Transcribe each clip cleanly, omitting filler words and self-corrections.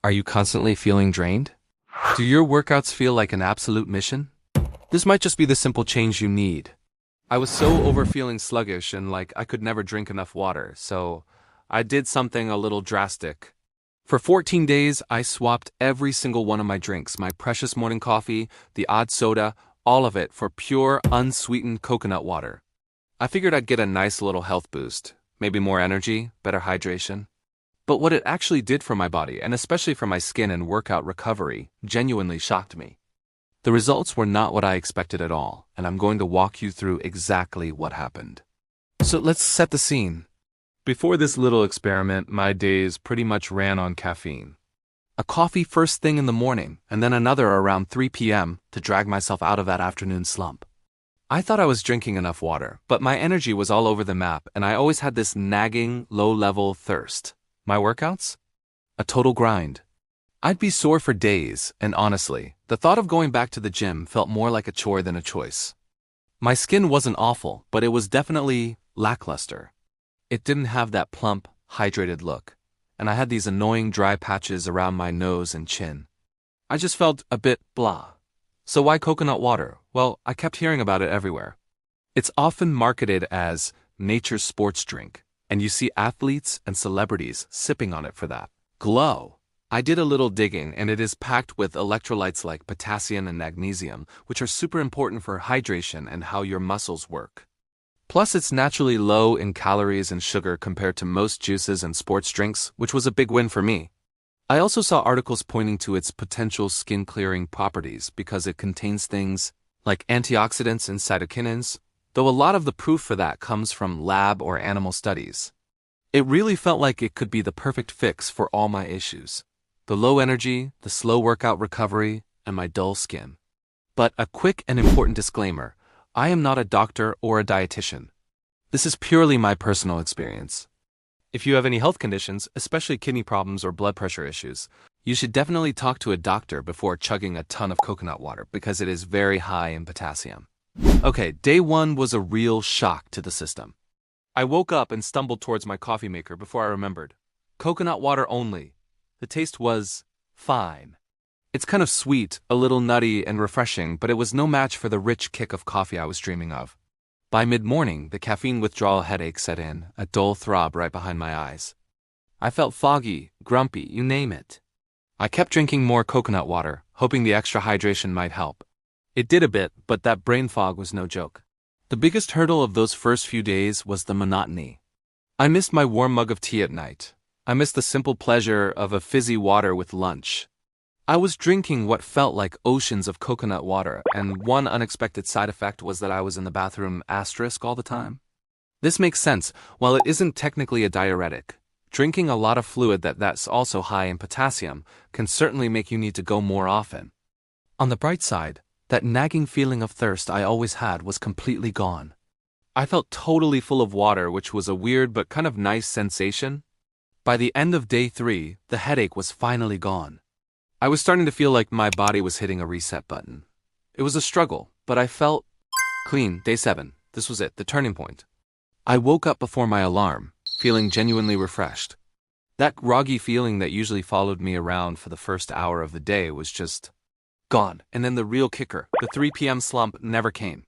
Are you constantly feeling drained? Do your workouts feel like an absolute mission? This might just be the simple change you need. I was so over feeling sluggish and like I could never drink enough water, so I did something a little drastic. For 14 days, I swapped every single one of my drinks, my precious morning coffee, the odd soda, all of it for pure, unsweetened coconut water. I figured I'd get a nice little health boost, maybe more energy, better hydration. But what it actually did for my body, and especially for my skin and workout recovery, genuinely shocked me. The results were not what I expected at all, and I'm going to walk you through exactly what happened. So let's set the scene. Before this little experiment, my days pretty much ran on caffeine. A coffee first thing in the morning, and then another around 3 p.m. to drag myself out of that afternoon slump. I thought I was drinking enough water, but my energy was all over the map, and I always had this nagging, low-level thirst. My workouts? A total grind. I'd be sore for days, and honestly, the thought of going back to the gym felt more like a chore than a choice. My skin wasn't awful, but it was definitely lackluster. It didn't have that plump, hydrated look, and I had these annoying dry patches around my nose and chin. I just felt a bit blah. So why coconut water? Well, I kept hearing about it everywhere. It's often marketed as nature's sports drink, and you see athletes and celebrities sipping on it for that glow. I did a little digging, and it is packed with electrolytes like potassium and magnesium, which are super important for hydration and how your muscles work. Plus, it's naturally low in calories and sugar compared to most juices and sports drinks, which was a big win for me. I also saw articles pointing to its potential skin-clearing properties because it contains things like antioxidants and cytokinins, though a lot of the proof for that comes from lab or animal studies. It really felt like it could be the perfect fix for all my issues. The low energy, the slow workout recovery, and my dull skin. But a quick and important disclaimer, I am not a doctor or a dietitian. This is purely my personal experience. If you have any health conditions, especially kidney problems or blood pressure issues, you should definitely talk to a doctor before chugging a ton of coconut water because it is very high in potassium. Okay, day 1 was a real shock to the system. I woke up and stumbled towards my coffee maker before I remembered. Coconut water only. The taste was fine. It's kind of sweet, a little nutty and refreshing, but it was no match for the rich kick of coffee I was dreaming of. By mid-morning, the caffeine withdrawal headache set in, a dull throb right behind my eyes. I felt foggy, grumpy, you name it. I kept drinking more coconut water, hoping the extra hydration might help. It did a bit, but that brain fog was no joke. The biggest hurdle of those first few days was the monotony. I missed my warm mug of tea at night. I missed the simple pleasure of a fizzy water with lunch. I was drinking what felt like oceans of coconut water, and one unexpected side effect was that I was in the bathroom asterisk all the time. This makes sense. While it isn't technically a diuretic, drinking a lot of fluid that's also high in potassium can certainly make you need to go more often. On the bright side, that nagging feeling of thirst I always had was completely gone. I felt totally full of water, which was a weird but kind of nice sensation. By the end of day 3, the headache was finally gone. I was starting to feel like my body was hitting a reset button. It was a struggle, but I felt clean. Day 7. This was it, the turning point. I woke up before my alarm, feeling genuinely refreshed. That groggy feeling that usually followed me around for the first hour of the day was just gone. And then the real kicker, the 3 p.m. slump, never came.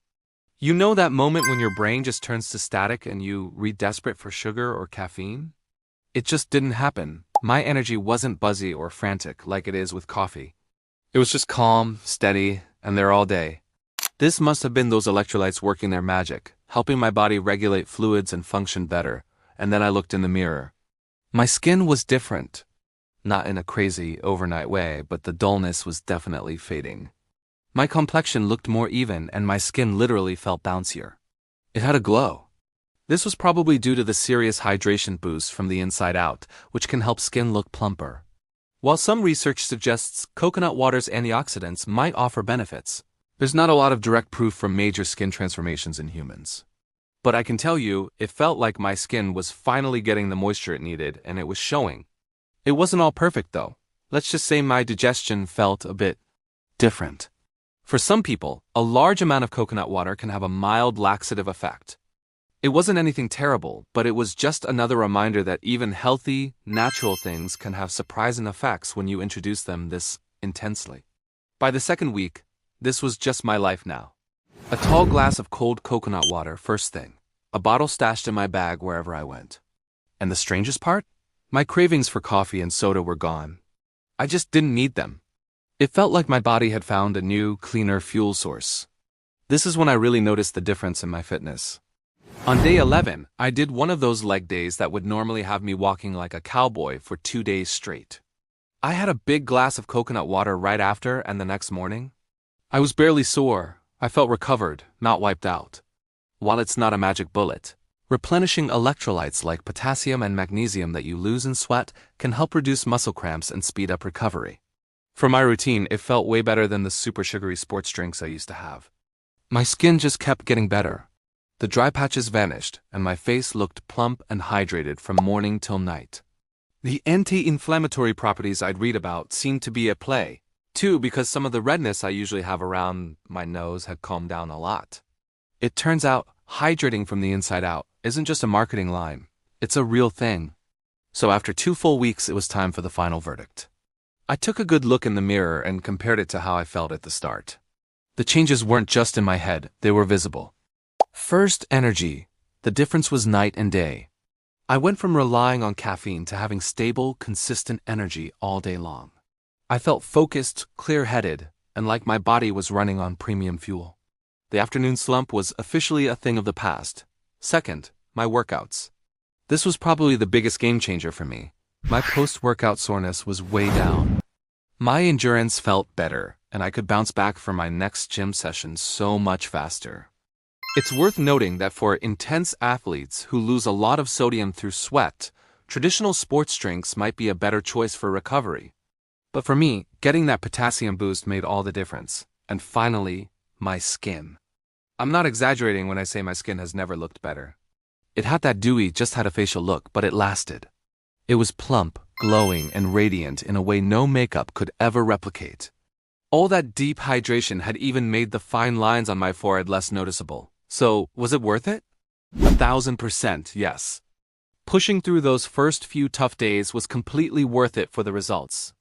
You know that moment when your brain just turns to static and you read desperate for sugar or caffeine? It just didn't happen. My energy wasn't buzzy or frantic like it is with coffee. It was just calm, steady, and there all day. This must have been those electrolytes working their magic, helping my body regulate fluids and function better, and then I looked in the mirror. My skin was different. Not in a crazy, overnight way, but the dullness was definitely fading. My complexion looked more even, and my skin literally felt bouncier. It had a glow. This was probably due to the serious hydration boost from the inside out, which can help skin look plumper. While some research suggests coconut water's antioxidants might offer benefits, there's not a lot of direct proof from major skin transformations in humans. But I can tell you, it felt like my skin was finally getting the moisture it needed, and it was showing. It wasn't all perfect though. Let's just say my digestion felt a bit different. For some people, a large amount of coconut water can have a mild laxative effect. It wasn't anything terrible, but it was just another reminder that even healthy, natural things can have surprising effects when you introduce them this intensely. By the second week, this was just my life now. A tall glass of cold coconut water first thing, a bottle stashed in my bag wherever I went. And the strangest part? My cravings for coffee and soda were gone. I just didn't need them. It felt like my body had found a new, cleaner fuel source. This is when I really noticed the difference in my fitness. On day 11, I did one of those leg days that would normally have me walking like a cowboy for 2 days straight. I had a big glass of coconut water right after, and the next morning, I was barely sore. I felt recovered, not wiped out. While it's not a magic bullet, replenishing electrolytes like potassium and magnesium that you lose in sweat can help reduce muscle cramps and speed up recovery. For my routine, it felt way better than the super sugary sports drinks I used to have. My skin just kept getting better. The dry patches vanished, and my face looked plump and hydrated from morning till night. The anti-inflammatory properties I'd read about seemed to be at play, too, because some of the redness I usually have around my nose had calmed down a lot. It turns out, hydrating from the inside out isn't just a marketing line, it's a real thing. So after 2 full weeks, it was time for the final verdict. I took a good look in the mirror and compared it to how I felt at the start. The changes weren't just in my head, they were visible. First, energy. The difference was night and day. I went from relying on caffeine to having stable, consistent energy all day long. I felt focused, clear-headed, and like my body was running on premium fuel. The afternoon slump was officially a thing of the past. Second, my workouts. This was probably the biggest game changer for me. My post-workout soreness was way down. My endurance felt better, and I could bounce back for my next gym session so much faster. It's worth noting that for intense athletes who lose a lot of sodium through sweat, traditional sports drinks might be a better choice for recovery. But for me, getting that potassium boost made all the difference. And finally, my skin. I'm not exaggerating when I say my skin has never looked better. It had that dewy, just had a facial look, but it lasted. It was plump, glowing, and radiant in a way no makeup could ever replicate. All that deep hydration had even made the fine lines on my forehead less noticeable. So, was it worth it? 1000% yes. Pushing through those first few tough days was completely worth it for the results.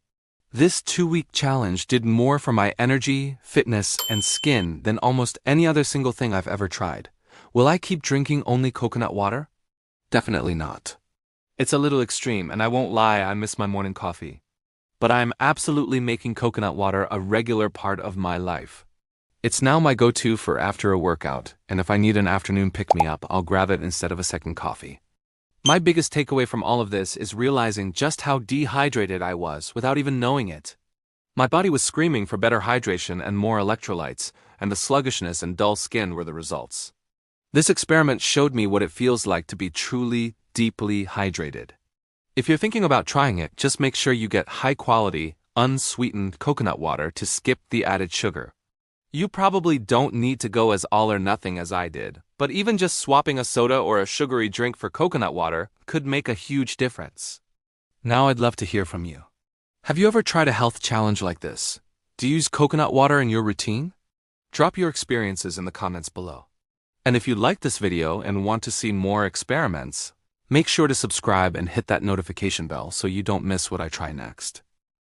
This 2-week challenge did more for my energy, fitness, and skin than almost any other single thing I've ever tried. Will I keep drinking only coconut water? Definitely not. It's a little extreme, and I won't lie, I miss my morning coffee. But I'm absolutely making coconut water a regular part of my life. It's now my go-to for after a workout, and if I need an afternoon pick-me-up, I'll grab it instead of a second coffee. My biggest takeaway from all of this is realizing just how dehydrated I was without even knowing it. My body was screaming for better hydration and more electrolytes, and the sluggishness and dull skin were the results. This experiment showed me what it feels like to be truly, deeply hydrated. If you're thinking about trying it, just make sure you get high-quality, unsweetened coconut water to skip the added sugar. You probably don't need to go as all or nothing as I did, but even just swapping a soda or a sugary drink for coconut water could make a huge difference. Now I'd love to hear from you. Have you ever tried a health challenge like this? Do you use coconut water in your routine? Drop your experiences in the comments below. And if you liked this video and want to see more experiments, make sure to subscribe and hit that notification bell so you don't miss what I try next.